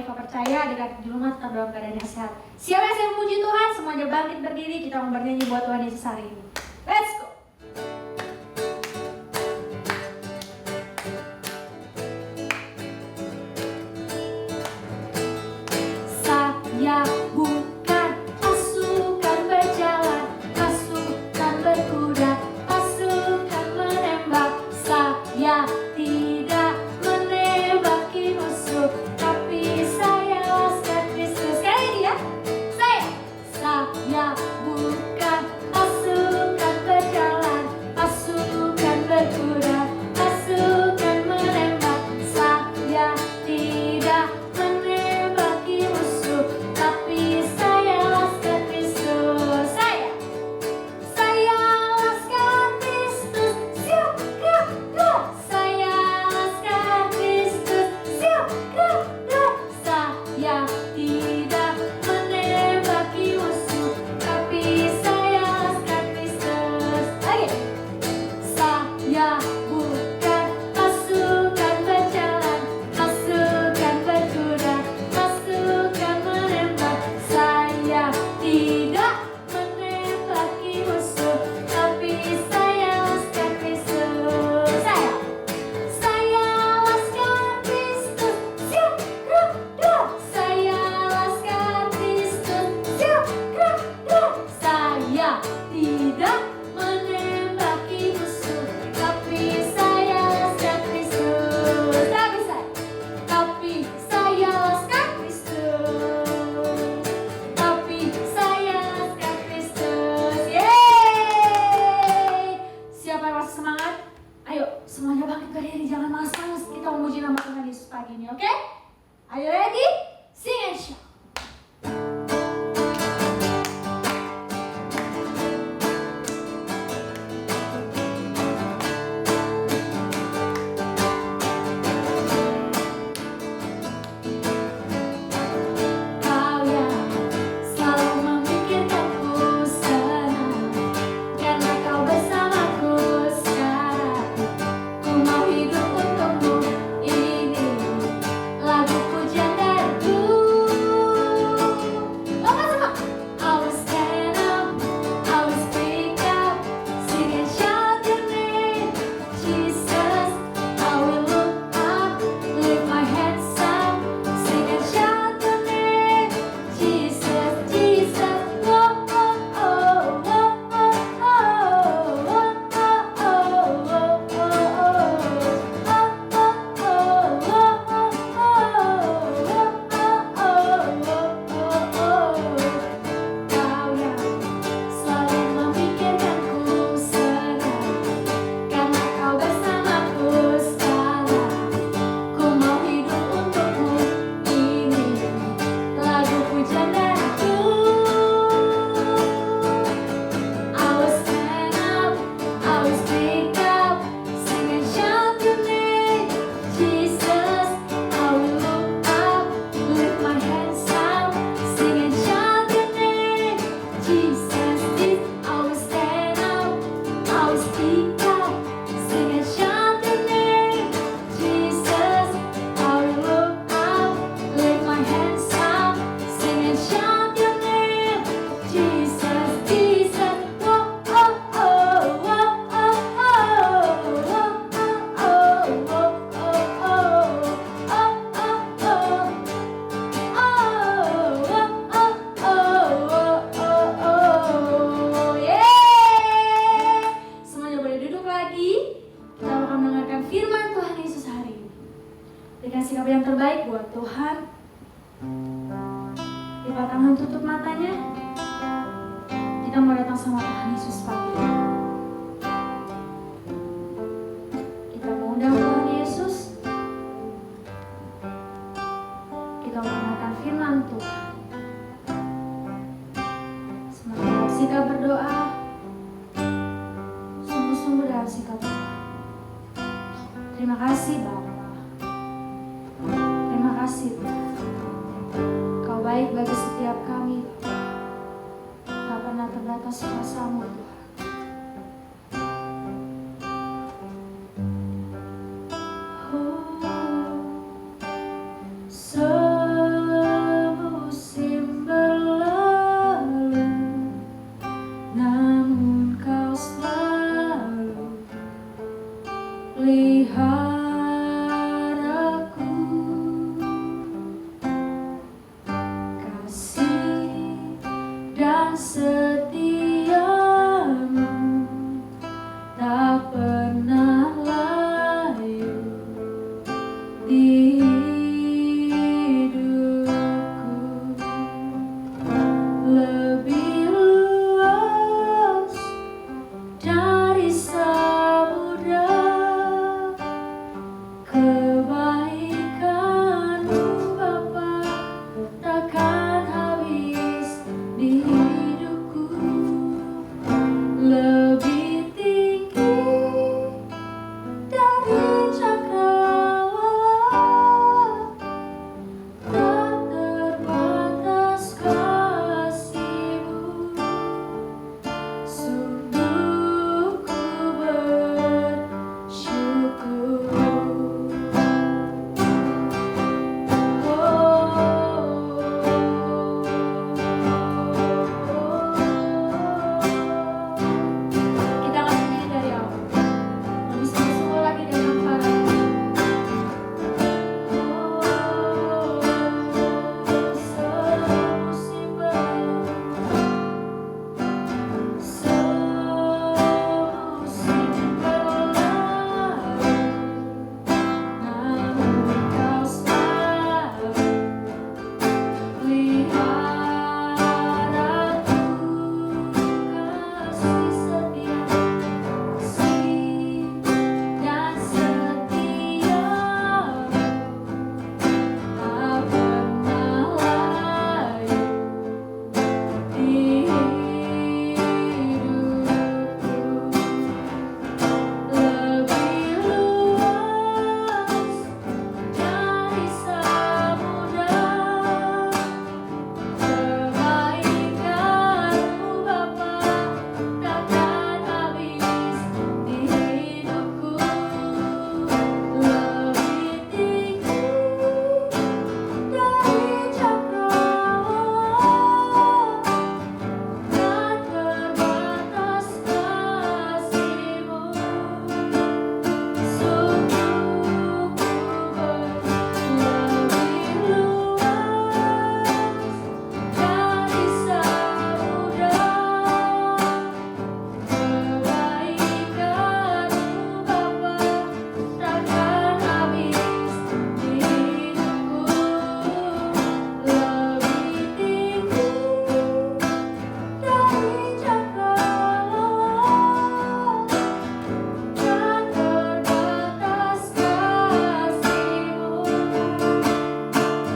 Eva percaya adik-adik di rumah tetap dalam keadaan yang sehat. Siapa yang saya memuji Tuhan, semuanya bangkit berdiri, kita mau bernyanyi buat Tuhan Yesus hari ini. Let's go! Saya bukan pasukan berjalan, pasukan berkuda, pasukan menembak. Saya tidak menembaki musuh, tapi saya laskar Kristus. Sekali lagi ya, saya bukan pasukan berjalan, pasukan berkuda, pasukan menembak. Saya tidak menembaki musuh, tapi saya laskar Kristus. Saya laskar Kristus, siap gerak gerak. Saya laskar Kristus, siap gerak gerak. Saya tidak menembaki musuh, tapi saya laskar Kristus. Lagi. Saya bukan pasukan berjalan, pasukan berkuda, pasukan menembak. Saya tidak menembaki musuh, tapi saya laskar Kristus. Saya laskar Kristus, siap gerak gerak. Saya laskar Kristus, siap gerak gerak. Saya tidak menembaki musuh, tapi saya laskar Kristus. Tapi saya laskar Kristus. Tapi saya laskar Kristus. Yeay! Siapa yang masih semangat? Ayo, semuanya bangkit berdiri, jangan malas-malas. Kita memuji nama Tuhan Yesus pagi ini, oke? Are you ready? Sing and shout. Kau yang selalu memikirkanku senang, karena kau bersamaku sekarang. Ku mau hidup untukmu, ini lagu pujian dariku. Lompat semua. I will stand up, I will speak up, sing and shout your name, Jesus. I will look up, lift my hands up, sing and shout your name, Jesus, Jesus. Whoa, oh, oh, whoa, oh, oh, whoa, oh, oh, whoa, Kau yang selalu memikirkanku senang, karena kau bersamaku sekarang. Ku mau hidup untukmu, ini lagu pujian dariku. I will stand up, I will speak up, sing and shout your name, Jesus. I will look up, lift my hands up, sing and shout your name, Jesus. I will stand up, I will speak up, sing and shout your name, Jesus. I will look up, lift my hands up, sing and shout your name, Jesus, Jesus. Whoa, oh, oh, whoa, oh, oh, whoa, oh, oh, whoa, Yeay! Semuanya boleh duduk lagi. Kita akan mendengarkan firman Tuhan Yesus hari ini. Berikan sikap yang terbaik buat Tuhan. Lipat tangan, tutup matanya. Kita mau datang sama Tuhan Yesus pagi ini. Kita mau undang Tuhan Yesus. Kita mau mendengarkan firman Tuhan. Semoga sikap berdoa sungguh-sungguh dalam sikap doa. Terima kasih Bapa. Terima kasih Tuhan. Kau baik bagi setiap kami. Tak pernah terbatas kuasa-Mu Tuhan. Oh, so Kebaikan-Mu Bapa takkan habis di hidupku, lebih tinggi dari cakrawala, tak terbatas kasih-Mu. Sungguh ku bersyukur. Kita akan nyanyi dari awal. Lebih sungguh lagi dengan para semusim berlalu, namun Kau selalu pelihara kasih setia, kasih dan setia-Mu tak pernah layu di hidupku, lebih luas dari samudra. Kebaikan-Mu Bapa takkan habis di hidupku, lebih tinggi dari cakrawala, tak terbatas kasih-Mu. Sungguh ku lebih luas dari samudra. Kebaikan-Mu Bapa takkan habis di hidupku, lebih tinggi dari cakrawala, tak terbatas kasih-Mu.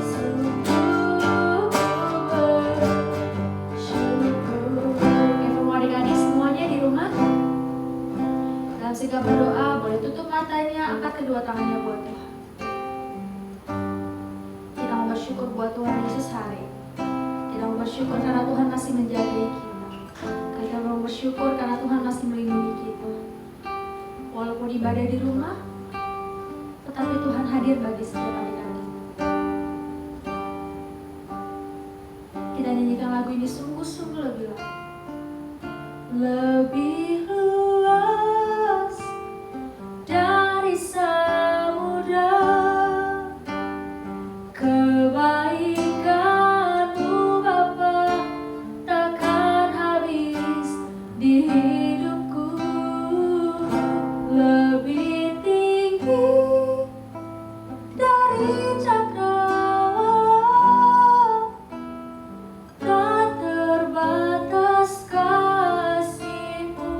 Sungguh ku bersyukur. Mau adik-adik semuanya di rumah, dalam sikap berdoa boleh tutup matanya, angkat kedua tangannya buat Tuhan. Kita mau bersyukur buat Tuhan Yesus hari ini. Kita mau bersyukur karena Tuhan masih menjaga kita. Kita mau bersyukur karena Tuhan masih melindungi kita. Walaupun ibadah di rumah, tetapi Tuhan hadir bagi setiap adik-adik. Kita nyanyikan lagu ini sungguh-sungguh lebih lagi. Lebih luas dari samudra, kebaikan-Mu Bapa takkan habis di hidupku, lebih tinggi dari cakrawala, tak terbatas kasih-Mu.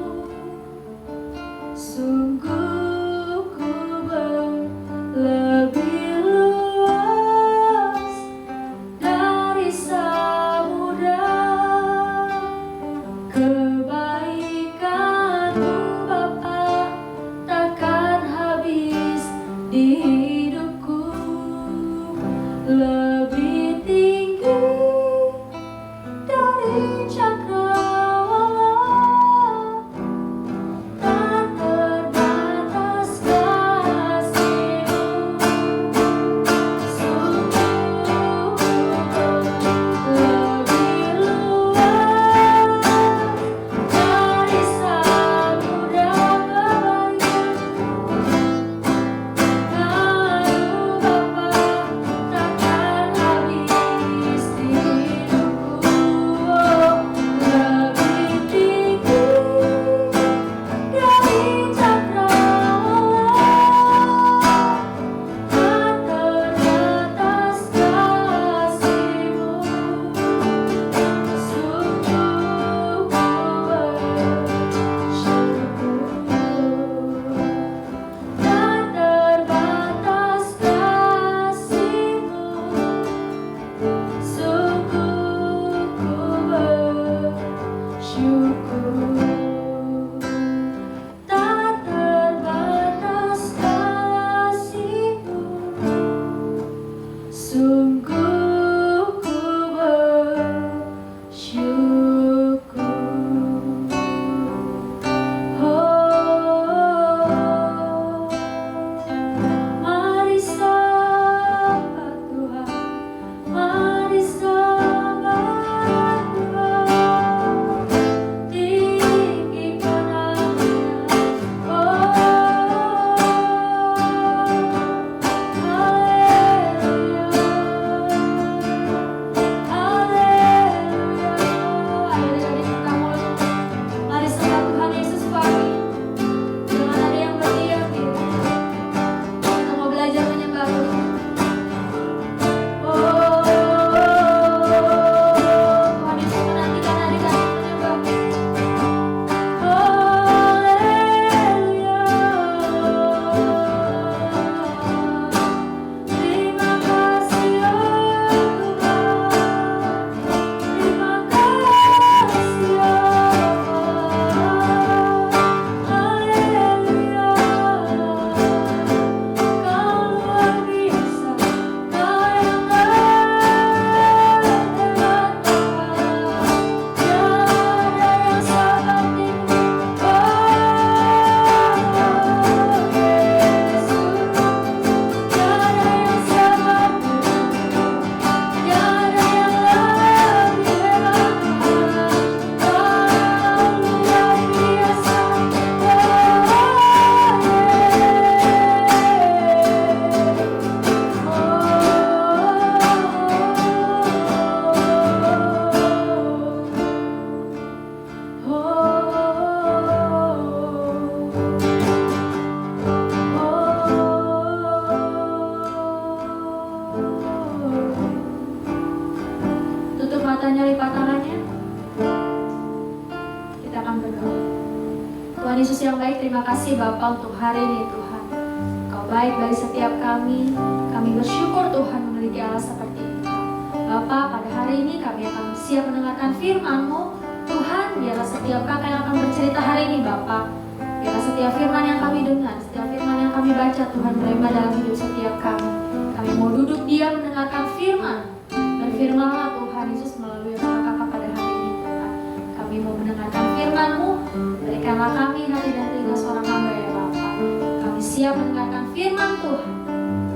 Sungguh ku lebih luas dari samudra, kebaikan-Mu Bapa takkan habis di hidupku, lebih tinggi dari cakrawala, tak terbatas kasih-Mu. Tanya lipat tangannya. Kita akan berdoa. Tuhan Yesus yang baik, terima kasih Bapa untuk hari ini Tuhan. Kau baik bagi setiap kami. Kami bersyukur Tuhan memiliki Allah seperti itu. Bapa, pada hari ini kami akan siap mendengarkan firman-Mu. Tuhan, biarlah setiap kakak yang akan bercerita hari ini Bapa. Biarlah setiap firman yang kami dengar, setiap firman yang kami baca Tuhan merembah dalam hidup setiap kami. Kami mau duduk diam mendengarkan firman. Berfirmanlah Tuhan Yesus melalui kakak pada hari ini Tuhan. Kami mau mendengarkan firman-Mu. Berikanlah kami hati dan telinga seorang hamba ya Bapa. Kami siap mendengarkan firman Tuhan.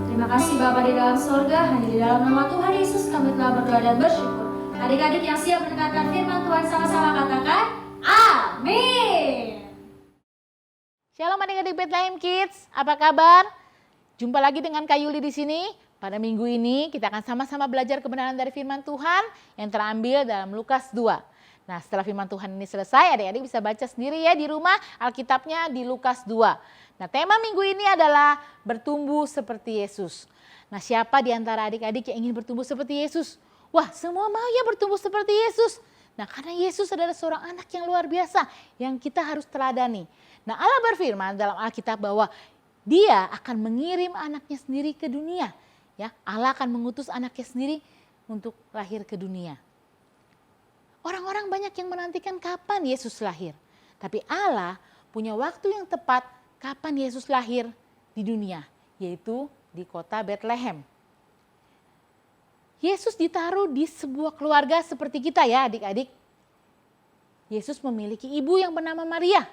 Terima kasih Bapa di dalam sorga. Hanya di dalam nama Tuhan Yesus kami telah berdoa dan bersyukur. Adik-adik yang siap mendengarkan firman Tuhan sama-sama katakan amin. Shalom adik-adik Bethlehem Kids, apa kabar? Jumpa lagi dengan Kak Yuli di sini. Pada minggu ini kita akan sama-sama belajar kebenaran dari firman Tuhan yang terambil dalam Lukas 2. Nah, setelah firman Tuhan ini selesai, adik-adik bisa baca sendiri ya di rumah Alkitabnya di Lukas 2. Nah, tema minggu ini adalah bertumbuh seperti Yesus. Nah, siapa di antara adik-adik yang ingin bertumbuh seperti Yesus? Wah, semua mau ya bertumbuh seperti Yesus. Nah, karena Yesus adalah seorang anak yang luar biasa yang kita harus teladani. Nah, Allah berfirman dalam Alkitab bahwa Dia akan mengirim anaknya sendiri ke dunia. Ya, Allah akan mengutus anaknya sendiri untuk lahir ke dunia. Orang-orang banyak yang menantikan kapan Yesus lahir. Tapi Allah punya waktu yang tepat kapan Yesus lahir di dunia, yaitu di kota Bethlehem. Yesus ditaruh di sebuah keluarga seperti kita ya adik-adik. Yesus memiliki ibu yang bernama Maria.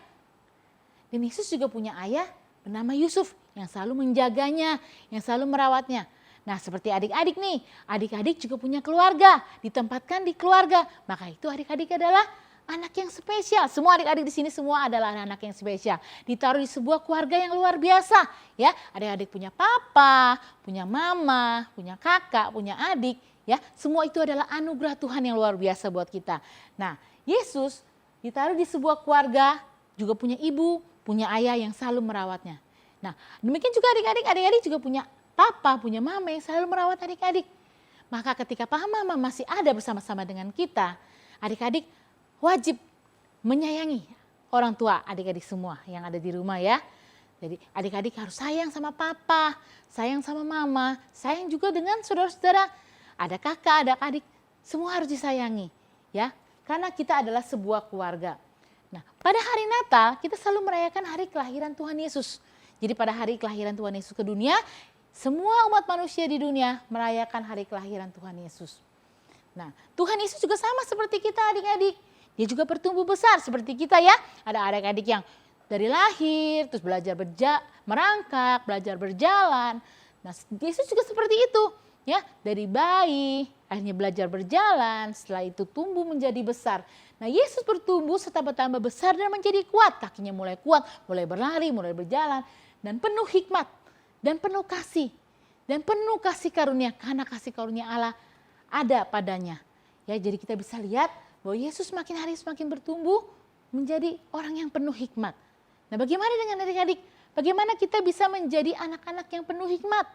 Dan Yesus juga punya ayah bernama Yusuf yang selalu menjaganya, yang selalu merawatnya. Nah, seperti adik-adik nih, adik-adik juga punya keluarga, ditempatkan di keluarga. Maka itu adik-adik adalah anak yang spesial. Semua adik-adik di sini semua adalah anak-anak yang spesial. Ditaruh di sebuah keluarga yang luar biasa, ya. Adik-adik punya papa, punya mama, punya kakak, punya adik, ya. Semua itu adalah anugerah Tuhan yang luar biasa buat kita. Nah, Yesus ditaruh di sebuah keluarga, juga punya ibu, punya ayah yang selalu merawatnya. Nah, demikian juga adik-adik juga punya papa, punya mama yang selalu merawat adik-adik. Maka ketika papa mama masih ada bersama-sama dengan kita, adik-adik wajib menyayangi orang tua adik-adik semua yang ada di rumah ya. Jadi adik-adik harus sayang sama papa, sayang sama mama, sayang juga dengan saudara-saudara. Ada kakak, ada adik, semua harus disayangi ya. Karena kita adalah sebuah keluarga. Nah, pada hari Natal kita selalu merayakan hari kelahiran Tuhan Yesus. Jadi pada hari kelahiran Tuhan Yesus ke dunia, semua umat manusia di dunia merayakan hari kelahiran Tuhan Yesus. Nah, Tuhan Yesus juga sama seperti kita adik-adik. Dia juga bertumbuh besar seperti kita ya. Ada adik-adik yang dari lahir, terus belajar merangkak, belajar berjalan. Nah, Yesus juga seperti itu. Ya, dari bayi, akhirnya belajar berjalan, setelah itu tumbuh menjadi besar. Nah, Yesus bertumbuh serta bertambah besar dan menjadi kuat. Kakinya mulai kuat, mulai berlari, mulai berjalan. Dan penuh hikmat, dan penuh kasih. Dan penuh kasih karunia, karena kasih karunia Allah ada padanya. Ya, jadi kita bisa lihat bahwa Yesus makin hari semakin bertumbuh menjadi orang yang penuh hikmat. Nah, bagaimana dengan adik-adik? Bagaimana kita bisa menjadi anak-anak yang penuh hikmat?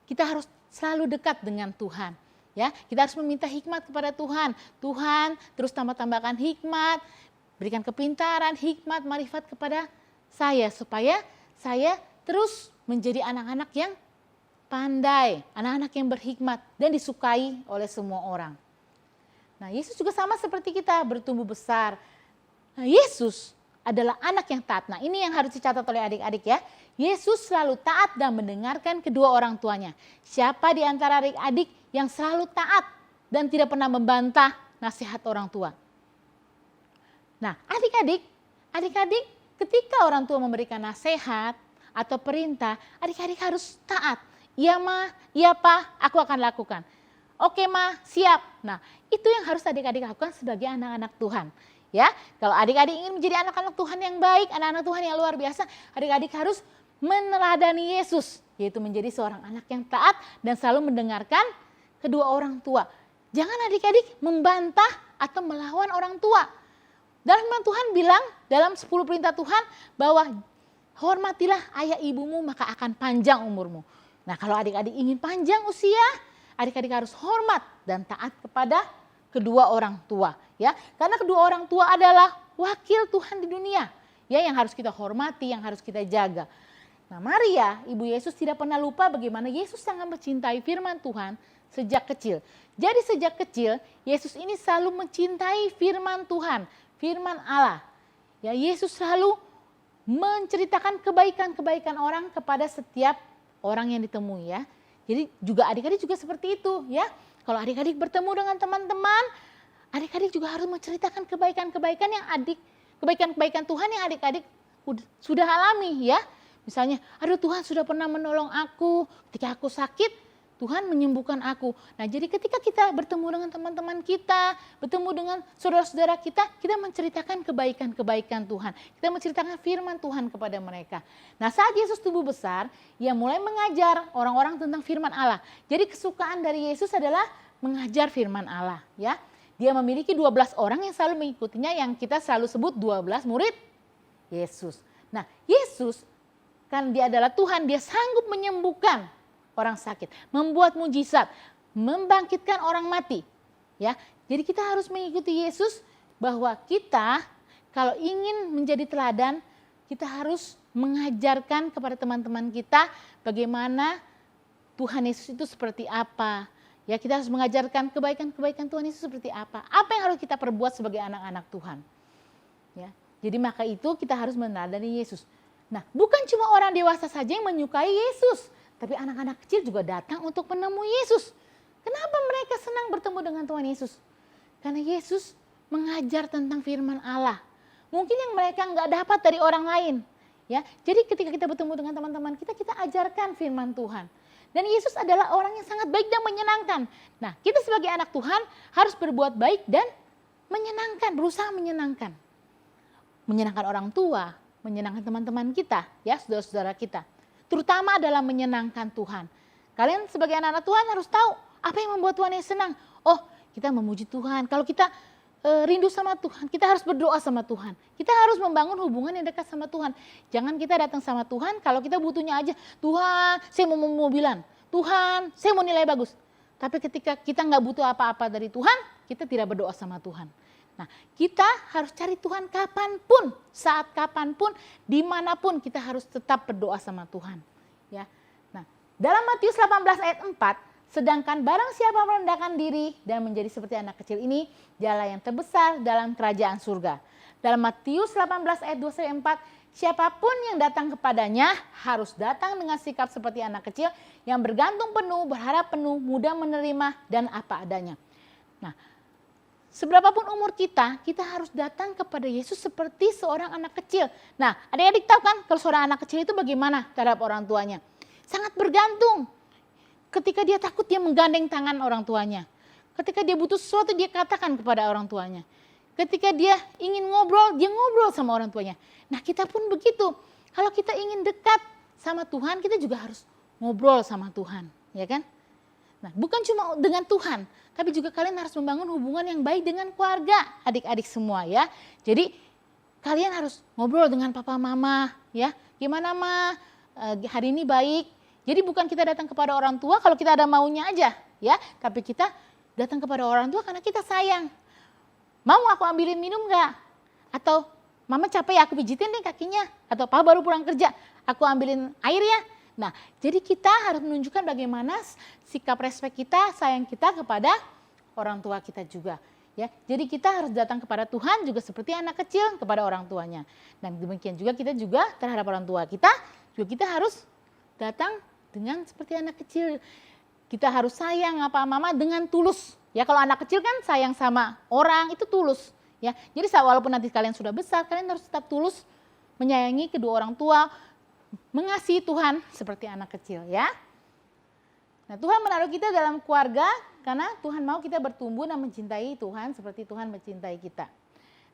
Kita harus selalu dekat dengan Tuhan. Ya, kita harus meminta hikmat kepada Tuhan. Tuhan terus tambahkan hikmat, berikan kepintaran, hikmat, marifat kepada saya supaya saya terus menjadi anak-anak yang pandai, anak-anak yang berhikmat dan disukai oleh semua orang. Nah, Yesus juga sama seperti kita, bertumbuh besar. Nah, Yesus adalah anak yang taat. Nah, ini yang harus dicatat oleh adik-adik ya. Yesus selalu taat dan mendengarkan kedua orang tuanya. Siapa di antara adik-adik yang selalu taat dan tidak pernah membantah nasihat orang tua? Nah, adik-adik ketika orang tua memberikan nasihat atau perintah, adik-adik harus taat. Iya ma, iya pa, aku akan lakukan. Oke ma, siap. Nah, itu yang harus adik-adik lakukan sebagai anak-anak Tuhan. Ya, kalau adik-adik ingin menjadi anak-anak Tuhan yang baik, anak-anak Tuhan yang luar biasa, adik-adik harus meneladani Yesus, yaitu menjadi seorang anak yang taat dan selalu mendengarkan kedua orang tua. Jangan adik-adik membantah atau melawan orang tua. Dalam firman Tuhan bilang dalam 10 perintah Tuhan bahwa hormatilah ayah ibumu maka akan panjang umurmu. Nah, kalau adik-adik ingin panjang usia, adik-adik harus hormat dan taat kepada kedua orang tua, ya. Karena kedua orang tua adalah wakil Tuhan di dunia, ya, yang harus kita hormati, yang harus kita jaga. Nah, Maria, ibu Yesus, tidak pernah lupa bagaimana Yesus sangat mencintai firman Tuhan sejak kecil. Jadi sejak kecil, Yesus ini selalu mencintai firman Tuhan, firman Allah. Ya, Yesus selalu menceritakan kebaikan-kebaikan orang kepada setiap orang yang ditemui, ya. Jadi juga adik-adik juga seperti itu, ya. Kalau adik-adik bertemu dengan teman-teman, adik-adik juga harus menceritakan kebaikan-kebaikan kebaikan-kebaikan Tuhan yang adik-adik sudah alami, ya. Misalnya, aduh Tuhan sudah pernah menolong aku ketika aku sakit, Tuhan menyembuhkan aku. Nah, jadi ketika kita bertemu dengan teman-teman kita, bertemu dengan saudara-saudara kita menceritakan kebaikan-kebaikan Tuhan. Kita menceritakan firman Tuhan kepada mereka. Nah, saat Yesus tumbuh besar, ia mulai mengajar orang-orang tentang firman Allah. Jadi kesukaan dari Yesus adalah mengajar firman Allah, ya. Dia memiliki 12 orang yang selalu mengikutinya, yang kita selalu sebut 12 murid Yesus. Nah, Yesus kan dia adalah Tuhan, dia sanggup menyembuhkan orang sakit, membuat mujizat, membangkitkan orang mati, ya. Jadi kita harus mengikuti Yesus, bahwa kita kalau ingin menjadi teladan, kita harus mengajarkan kepada teman-teman kita bagaimana Tuhan Yesus itu seperti apa. Ya, kita harus mengajarkan kebaikan-kebaikan Tuhan Yesus seperti apa. Apa yang harus kita perbuat sebagai anak-anak Tuhan. Ya. Jadi maka itu kita harus meneladani Yesus. Nah, bukan cuma orang dewasa saja yang menyukai Yesus, tapi anak-anak kecil juga datang untuk menemui Yesus. Kenapa mereka senang bertemu dengan Tuhan Yesus? Karena Yesus mengajar tentang firman Allah. Mungkin yang mereka nggak dapat dari orang lain. Ya, jadi ketika kita bertemu dengan teman-teman kita ajarkan firman Tuhan. Dan Yesus adalah orang yang sangat baik dan menyenangkan. Nah, kita sebagai anak Tuhan harus berbuat baik dan menyenangkan, berusaha menyenangkan. Menyenangkan orang tua, menyenangkan teman-teman kita, ya, saudara-saudara kita. Terutama adalah menyenangkan Tuhan. Kalian sebagai anak-anak Tuhan harus tahu apa yang membuat Tuhan yang senang. Oh, kita memuji Tuhan. Kalau kita rindu sama Tuhan, kita harus berdoa sama Tuhan. Kita harus membangun hubungan yang dekat sama Tuhan. Jangan kita datang sama Tuhan kalau kita butuhnya aja, Tuhan saya mau mobilan, Tuhan saya mau nilai bagus. Tapi ketika kita nggak butuh apa-apa dari Tuhan, kita tidak berdoa sama Tuhan. Nah, kita harus cari Tuhan kapanpun, saat kapanpun, dimanapun kita harus tetap berdoa sama Tuhan. Ya. Nah, dalam Matius 18 ayat 4, sedangkan barang siapa merendahkan diri dan menjadi seperti anak kecil ini, dialah yang terbesar dalam kerajaan surga. Dalam Matius 18 ayat 2-4, siapapun yang datang kepadanya harus datang dengan sikap seperti anak kecil yang bergantung penuh, berharap penuh, mudah menerima dan apa adanya. Nah, seberapapun umur kita harus datang kepada Yesus seperti seorang anak kecil. Nah, adik-adik tahu kan kalau seorang anak kecil itu bagaimana terhadap orang tuanya? Sangat bergantung. Ketika dia takut, dia menggandeng tangan orang tuanya. Ketika dia butuh sesuatu, dia katakan kepada orang tuanya. Ketika dia ingin ngobrol, dia ngobrol sama orang tuanya. Nah, kita pun begitu. Kalau kita ingin dekat sama Tuhan, kita juga harus ngobrol sama Tuhan, ya kan? Nah, bukan cuma dengan Tuhan, tapi juga kalian harus membangun hubungan yang baik dengan keluarga, adik-adik semua, ya. Jadi kalian harus ngobrol dengan papa mama, ya. Gimana ma, hari ini baik. Jadi bukan kita datang kepada orang tua kalau kita ada maunya aja, ya. Tapi kita datang kepada orang tua karena kita sayang. Mau aku ambilin minum nggak? Atau mama capek ya, aku pijitin deh kakinya. Atau papa baru pulang kerja, aku ambilin air ya. Nah, jadi kita harus menunjukkan bagaimana sikap respek kita, sayang kita kepada orang tua kita juga. Ya, jadi kita harus datang kepada Tuhan juga seperti anak kecil kepada orang tuanya. Dan demikian juga kita juga terhadap orang tua kita, juga kita harus datang dengan seperti anak kecil. Kita harus sayang apa mama dengan tulus. Ya, kalau anak kecil kan sayang sama orang itu tulus. Ya, jadi walaupun nanti kalian sudah besar, kalian harus tetap tulus menyayangi kedua orang tua, mengasihi Tuhan seperti anak kecil, ya. Nah, Tuhan menaruh kita dalam keluarga karena Tuhan mau kita bertumbuh dan mencintai Tuhan seperti Tuhan mencintai kita.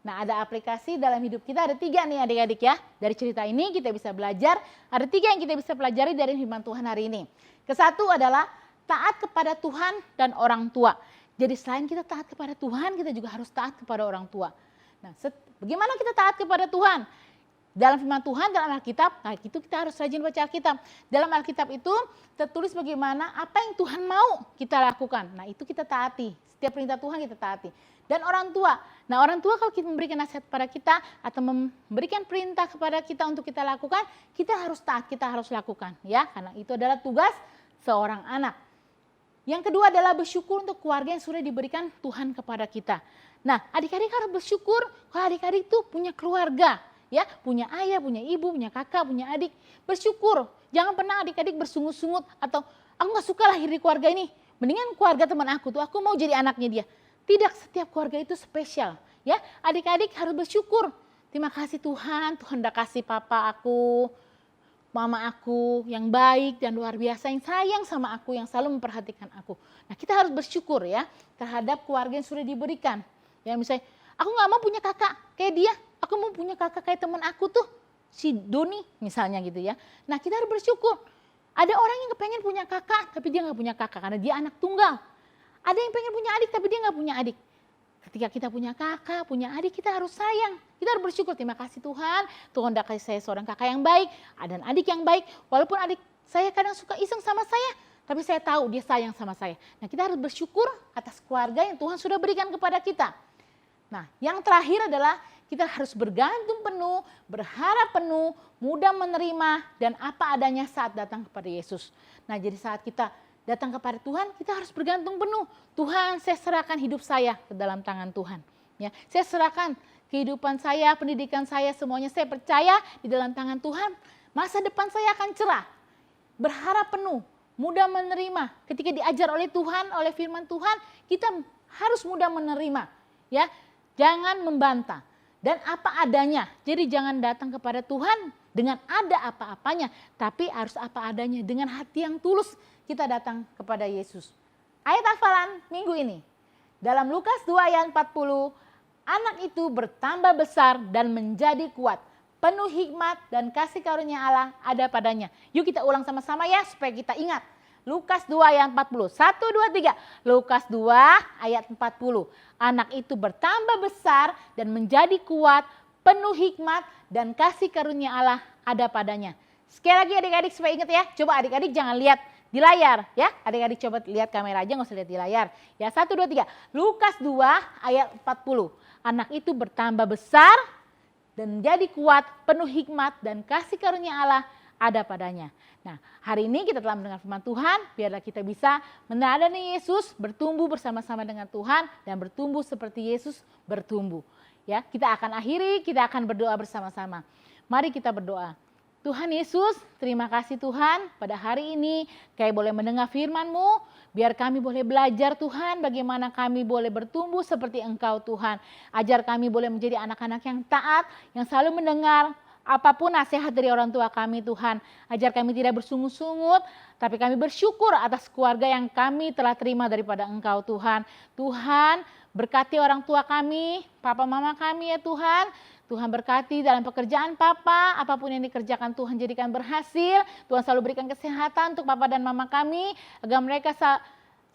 Nah, ada aplikasi dalam hidup kita, ada 3 nih adik-adik ya. Dari cerita ini kita bisa belajar, ada 3 yang kita bisa pelajari dari firman Tuhan hari ini. Kesatu adalah taat kepada Tuhan dan orang tua. Jadi selain kita taat kepada Tuhan, kita juga harus taat kepada orang tua. Nah, bagaimana kita taat kepada Tuhan? Dalam firman Tuhan, dalam Alkitab, nah itu kita harus rajin baca Alkitab. Dalam Alkitab itu tertulis bagaimana apa yang Tuhan mau kita lakukan. Nah itu kita taati, setiap perintah Tuhan kita taati. Dan orang tua, nah orang tua kalau kita memberikan nasihat kepada kita atau memberikan perintah kepada kita untuk kita lakukan, kita harus taat, kita harus lakukan. Ya, karena itu adalah tugas seorang anak. Yang kedua adalah bersyukur untuk keluarga yang sudah diberikan Tuhan kepada kita. Nah adik-adik harus bersyukur kalau adik-adik itu punya keluarga. Ya, punya ayah, punya ibu, punya kakak, punya adik. Bersyukur. Jangan pernah adik-adik bersungut-sungut atau aku gak suka lahir di keluarga ini. Mendingan keluarga teman aku tuh, aku mau jadi anaknya dia. Tidak, setiap keluarga itu spesial. Ya, adik-adik harus bersyukur. Terima kasih Tuhan, Tuhan udah kasih papa aku, mama aku yang baik dan luar biasa, yang sayang sama aku, yang selalu memperhatikan aku. Nah, kita harus bersyukur ya terhadap keluarga yang sudah diberikan. Ya, misalnya, aku gak mau punya kakak kayak dia. Aku mau punya kakak kayak teman aku tuh, si Doni misalnya gitu ya. Nah kita harus bersyukur. Ada orang yang kepengen punya kakak, tapi dia nggak punya kakak karena dia anak tunggal. Ada yang pengen punya adik, tapi dia nggak punya adik. Ketika kita punya kakak, punya adik, kita harus sayang. Kita harus bersyukur, terima kasih Tuhan. Tuhan udah kasih saya seorang kakak yang baik, dan adik yang baik. Walaupun adik saya kadang suka iseng sama saya, tapi saya tahu dia sayang sama saya. Nah kita harus bersyukur atas keluarga yang Tuhan sudah berikan kepada kita. Nah yang terakhir adalah kita harus bergantung penuh, berharap penuh, mudah menerima, dan apa adanya saat datang kepada Yesus. Nah jadi saat kita datang kepada Tuhan, kita harus bergantung penuh. Tuhan, saya serahkan hidup saya ke dalam tangan Tuhan. Ya, saya serahkan kehidupan saya, pendidikan saya, semuanya saya percaya di dalam tangan Tuhan. Masa depan saya akan cerah. Berharap penuh, mudah menerima. Ketika diajar oleh Tuhan, oleh firman Tuhan, kita harus mudah menerima. Ya, jangan membantah. Dan apa adanya. Jadi jangan datang kepada Tuhan dengan ada apa-apanya. Tapi harus apa adanya. Dengan hati yang tulus kita datang kepada Yesus. Ayat hafalan minggu ini. Dalam Lukas 2 ayat 40. Anak itu bertambah besar dan menjadi kuat. Penuh hikmat dan kasih karunia Allah ada padanya. Yuk kita ulang sama-sama ya supaya kita ingat. Lukas 2 ayat 40. 1, 2, 3. Lukas 2 ayat 40. Anak itu bertambah besar dan menjadi kuat, penuh hikmat dan kasih karunia Allah ada padanya. Sekali lagi adik-adik supaya ingat ya. Coba adik-adik jangan lihat di layar ya. Adik-adik coba lihat kamera aja, nggak usah lihat di layar. Ya 1, 2, 3. Lukas 2 ayat 40. Anak itu bertambah besar dan menjadi kuat, penuh hikmat dan kasih karunia Allah ada padanya. Nah, hari ini kita telah mendengar firman Tuhan, biarlah kita bisa meneladani Yesus, bertumbuh bersama-sama dengan Tuhan dan bertumbuh seperti Yesus bertumbuh. Ya, kita akan akhiri, kita akan berdoa bersama-sama. Mari kita berdoa. Tuhan Yesus, terima kasih Tuhan pada hari ini kami boleh mendengar firman-Mu, biar kami boleh belajar Tuhan bagaimana kami boleh bertumbuh seperti Engkau Tuhan. Ajar kami boleh menjadi anak-anak yang taat, yang selalu mendengar apapun nasihat dari orang tua kami Tuhan. Ajar kami tidak bersungut-sungut, tapi kami bersyukur atas keluarga yang kami telah terima daripada Engkau Tuhan. Tuhan berkati orang tua kami, papa mama kami ya Tuhan. Tuhan berkati dalam pekerjaan papa, apapun yang dikerjakan Tuhan jadikan berhasil. Tuhan selalu berikan kesehatan untuk papa dan mama kami, agar mereka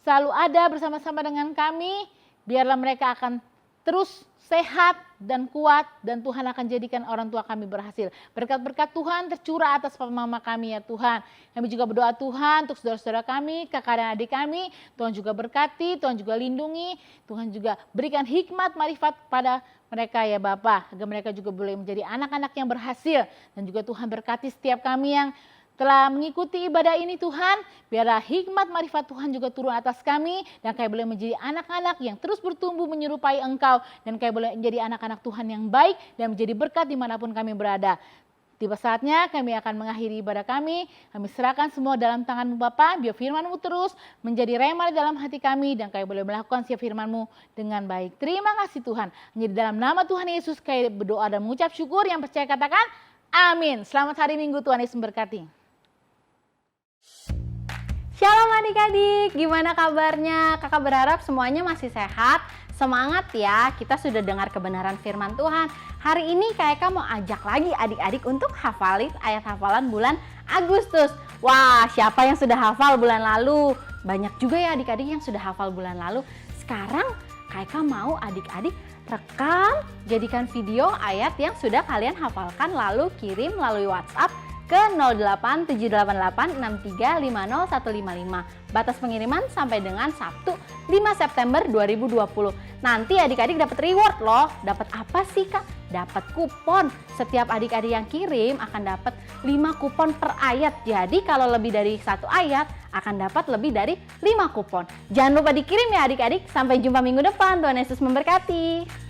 selalu ada bersama-sama dengan kami. Biarlah mereka akan terus sehat dan kuat dan Tuhan akan jadikan orang tua kami berhasil. Berkat-berkat Tuhan tercurah atas papa mama kami ya Tuhan. Kami juga berdoa Tuhan untuk saudara-saudara kami, kakak dan adik kami. Tuhan juga berkati, Tuhan juga lindungi. Tuhan juga berikan hikmat, marifat pada mereka ya Bapa. Agar mereka juga boleh menjadi anak-anak yang berhasil. Dan juga Tuhan berkati setiap kami yang telah mengikuti ibadah ini Tuhan, biarlah hikmat marifat Tuhan juga turun atas kami dan kami boleh menjadi anak-anak yang terus bertumbuh menyerupai Engkau dan kami boleh menjadi anak-anak Tuhan yang baik dan menjadi berkat dimanapun kami berada. Tiba saatnya kami akan mengakhiri ibadah kami serahkan semua dalam tangan-Mu Bapa, biar firman-Mu terus menjadi rema dalam hati kami dan kami boleh melakukan setiap firman-Mu dengan baik. Terima kasih Tuhan, hanya di dalam nama Tuhan Yesus kami berdoa dan mengucap syukur, yang percaya katakan amin. Selamat hari Minggu, Tuhan Yesus memberkati. Shalom adik-adik, gimana kabarnya? Kakak berharap semuanya masih sehat. Semangat ya, kita sudah dengar kebenaran firman Tuhan. Hari ini Kak mau ajak lagi adik-adik untuk hafalin ayat hafalan bulan Agustus. Wah, siapa yang sudah hafal bulan lalu? Banyak juga ya adik-adik yang sudah hafal bulan lalu. Sekarang Kak mau adik-adik rekam, jadikan video ayat yang sudah kalian hafalkan lalu kirim melalui WhatsApp ke 087886350155. Batas pengiriman sampai dengan Sabtu 5 September 2020. Nanti adik-adik dapat reward loh. Dapat apa sih Kak? Dapat kupon. Setiap adik-adik yang kirim akan dapat 5 kupon per ayat. Jadi kalau lebih dari 1 ayat akan dapat lebih dari 5 kupon. Jangan lupa dikirim ya adik-adik. Sampai jumpa minggu depan. Tuhan Yesus memberkati.